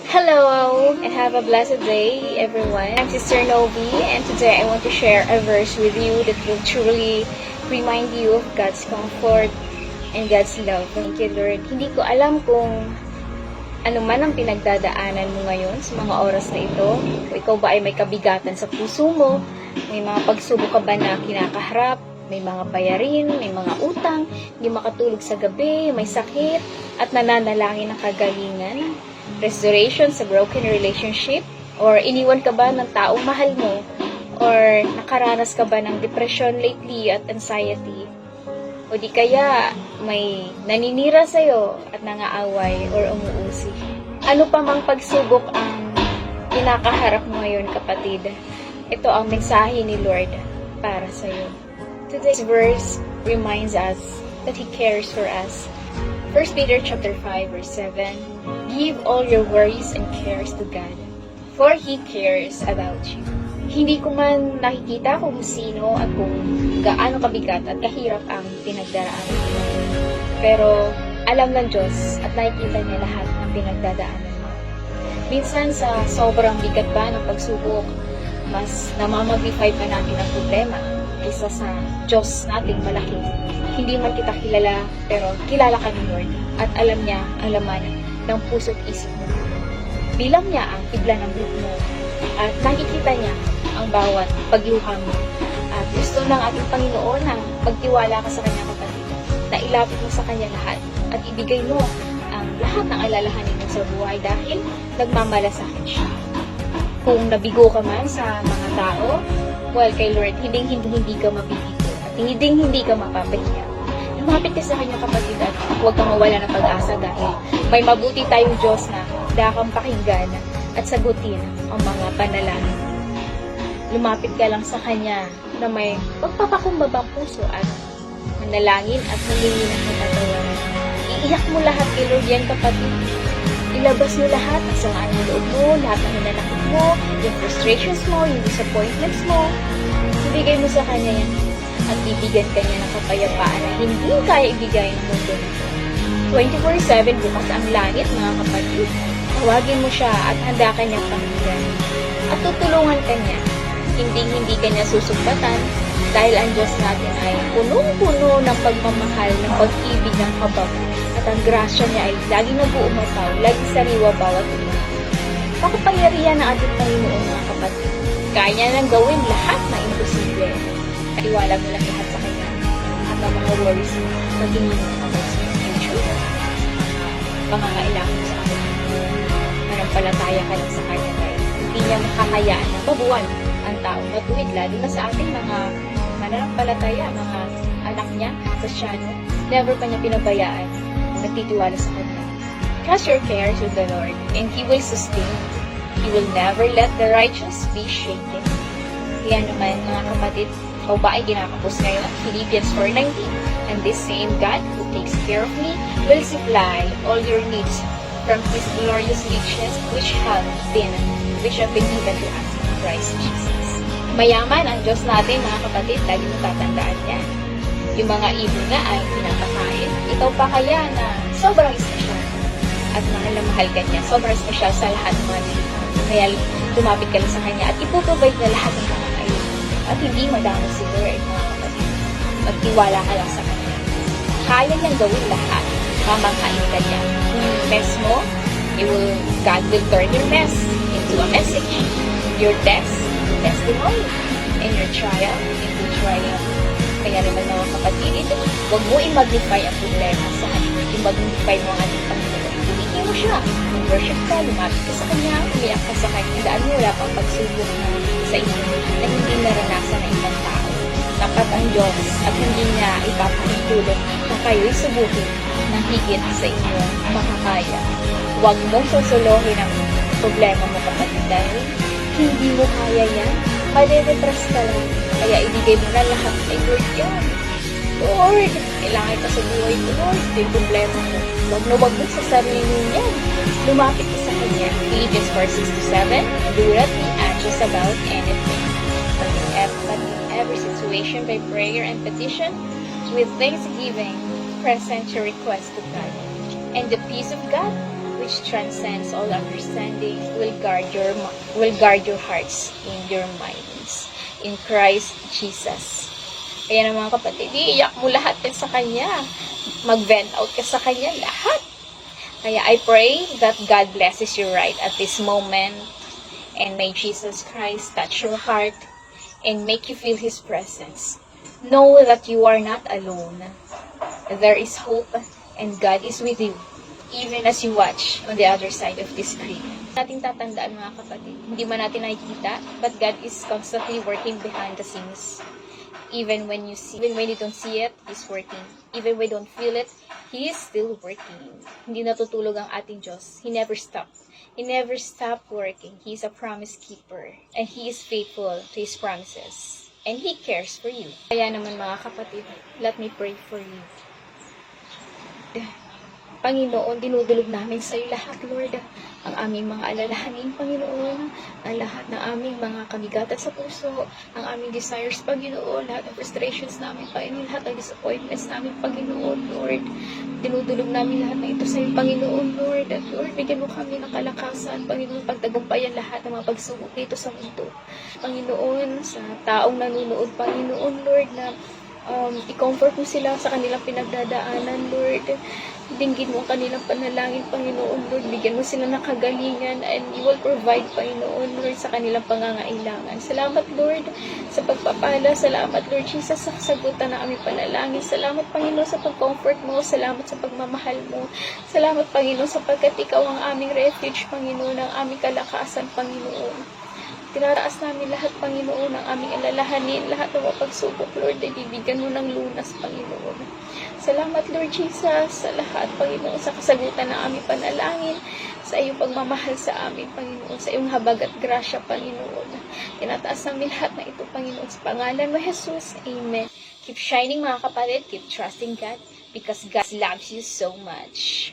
Hello, and have a blessed day, everyone. I'm Sister Novi, and today I want to share a verse with you that will truly remind you of God's comfort and God's love. Thank you, Lord. Hindi ko alam kung ano man ang pinagdadaanan mo ngayon sa mga oras na ito. O ikaw ba ay may kabigatan sa puso mo, may mga pagsubok ka ba na kinakaharap, may mga bayarin, may mga utang, hindi makatulog sa gabi, may sakit, at nananalangin ng kagalingan, restoration sa broken relationship, or iniwan ka ba ng taong mahal mo, or nakaranas ka ba ng depression lately at anxiety, o di kaya may naninira sa'yo at nangaaway or umuusig. Ano pa mang pagsubok ang kinakaharap mo ngayon, kapatid, ito ang mensahe ni Lord para sa'yo. Today's verse reminds us that He cares for us. 1 Peter chapter 5 verse 7, give all your worries and cares to God, for He cares about you. Hindi ko man nakikita kung sino at kung gaano kabigat at kahirap ang pinagdaraanan mo. Pero alam ng Diyos at nakikita niya lahat ng pinagdadaanan mo. Minsan sa sobrang bigat ba ng pagsubok, mas namamagnify pa natin ang problema kaysa sa Diyos nating malaki. Hindi man kita kilala, pero kilala ka ni Lord at alam niya ang laman ng puso't isip mo. Bilang niya ang tibla ng buhok mo at nakikita niya ang bawat pagluha mo. At gusto ng ating Panginoon na pagtiwala ka sa Kanya, kapatid, na ilapit mo sa Kanya lahat at ibigay mo ang lahat ng alalahanin mo sa buhay dahil nagmamalasakit siya. Kung nabigo ka man sa mga tao, well, kay Lord, hindi ka mabibigo at hindi ka mapapahiya. Lumapit ka sa Kanya, kapatid, at huwag kang mawala ng pag-asa dahil may mabuti tayong Diyos na dakang pakinggan at sagutin ang mga panalangin. Lumapit ka lang sa Kanya na may pagpapakumbabang puso at manalangin at humingi ng katatawaran. Iiyak mo lahat kay Lord yan, kapatid. Ilabas mo lahat ang samaan ng loob mo, lahat ng hinanakit mo, yung frustrations mo, yung disappointments mo. Ibigay mo sa Kanya yan at bibigyan ka niya ng kapayapaan na hindi kaya ibigay ng mundo nito. 24/7 bukas ang langit, mga kapatid. Tawagin mo siya at handa ka niyang pakinggan. At tutulungan ka niya. Hindi ka niya susumbatan dahil ang Diyos natin ay punong-puno ng pagmamahal, ng pag-ibig, ng habag. At ang grasya niya ay laging nag-uumataw, laging sariwa bawat ulit. Makapangyarihan ng ating Panginoon, mga kapatid. Kaya niya nang gawin lahat na imposible. Iwala mo lang lahat sa Kanya. At ang mga worries mo, maging about sa future. Pangangailangan sa Kanya. Manampalataya ka lang sa Kanya dahil hindi niya makakayaan na mabuwan ang taong matuwid, lalo na sa ating mga mananampalataya, mga anak niya, Kristyano. Never pa niya pinabayaan ang nagtitiwala sa Kanya. Cast your cares with the Lord, and He will sustain you. He will never let the righteous be shaken. Kaya naman, mga kapatid, ikaw ba ay kinakapos ngayon? Philippians 4:19, and this same God who takes care of me will supply all your needs from His glorious riches which have been given to us in Christ Jesus. Mayaman ang Diyos natin, mga kapatid, lagi mo tatandaan yan. Yung mga ibon nga ay pinapakain. Ikaw pa kaya na sobrang espesyal at mahal na mahal ka niya. Sobrang espesyal sa lahat ng mga nilikha. Kaya lumapit ka lang sa Kanya at ipoprovide na lahat ng mga kailangan. At hindi madamo si Lord, mga kapatid. Magtiwala ka lang sa Kanya. Kaya niyang gawin lahat. Mamangkain ka niya. Yung mess mo, God will turn your mess into a message. Your test, testimony. And your trial, into triumph. Kaya naman, mga kapatid, huwag mo i-magnify ang problema sa Kanya. I-magnify mo ang ating Panginoon. Ibigin mo siya. Worship ka, lumapit ka sa Kanya, umiyak ka sa Kanya. Daan mo wala pang pagsubok sa inyo na hindi naranasan ng ibang tao. Tapat ang Diyos at hindi niya ipapahintulot na kayo'y subukin ng higit sa inyo makakaya. Huwag mong susuluhin ang problema mo, kapatid, dahil hindi mo kaya yan. Madidepress ka lang. Kaya ibigay mo na lahat kay Lord yan. Lord, kailangan ka sa buhay ko, Lord. Ito yung problema mo. Huwag mo sa sarili mo yan. Lumapit ka sa Kanya. Philippians 4:6-7, do not be anxious about anything. But in every situation by prayer and petition, with thanksgiving, present your request to God. And the peace of God, which transcends all understanding, will guard your hearts and your minds in Christ Jesus. Kaya na mga kapatid, iiyak mo lahat yan sa Kanya. Mag-vent out ka sa Kanya lahat. Kaya I pray that God blesses you right at this moment. And may Jesus Christ touch your heart and make you feel His presence. Know that you are not alone. There is hope and God is with you. Even as you watch on the other side of this screen. Natin tatandaan mga kapatid, hindi man natin nakikita, but God is constantly working behind the scenes. Even when you don't see it, He's working. Even when you don't feel it, He is still working. Hindi natutulog ang ating Diyos. He never stopped. He never stopped working. He is a promise keeper. And He is faithful to His promises. And He cares for you. Kaya naman mga kapatid, let me pray for you. Panginoon, dinudulog namin sa iyo lahat, Lord, ang aming mga alalahanin, Panginoon, ang lahat ng aming mga kabigatan sa puso, ang aming desires, Panginoon, lahat ng frustrations namin, Panginoon, lahat ng disappointments namin, Panginoon, Lord. Dinudulog namin lahat ng ito sa iyo, Panginoon, Lord. At Lord, bigyan mo kami ng kalakasan, Panginoon, pagtagumpayan lahat ng mga pagsubok dito sa mundo. Panginoon, sa taong nanunood, Panginoon, Lord, na i-comfort mo sila sa kanilang pinagdadaanan, Lord. Dinggin mo ang kanilang panalangin, Panginoon, Lord. Bigyan mo sila ng kagalingan and you will provide, Panginoon, Lord, sa kanilang pangangailangan. Salamat, Lord, sa pagpapala. Salamat, Lord Jesus, sa kasagutan ng aming panalangin. Salamat, Panginoon, sa pag-comfort mo. Salamat sa pagmamahal mo. Salamat, Panginoon, sapagkat ikaw ang aming refuge, Panginoon, ang aming kalakasan, Panginoon. Tinataas namin lahat, Panginoon, ang aming alalahanin, lahat ng mga pagsubok, Lord, ay bibigyan mo ng lunas, Panginoon. Salamat, Lord Jesus, sa lahat, Panginoon, sa kasagutan ng aming panalangin, sa iyong pagmamahal sa amin, Panginoon, sa iyong habag at grasya, Panginoon. Tinataas namin lahat na ito, Panginoon, sa pangalan mo, Jesus. Amen. Keep shining, mga kapatid. Keep trusting God because God loves you so much.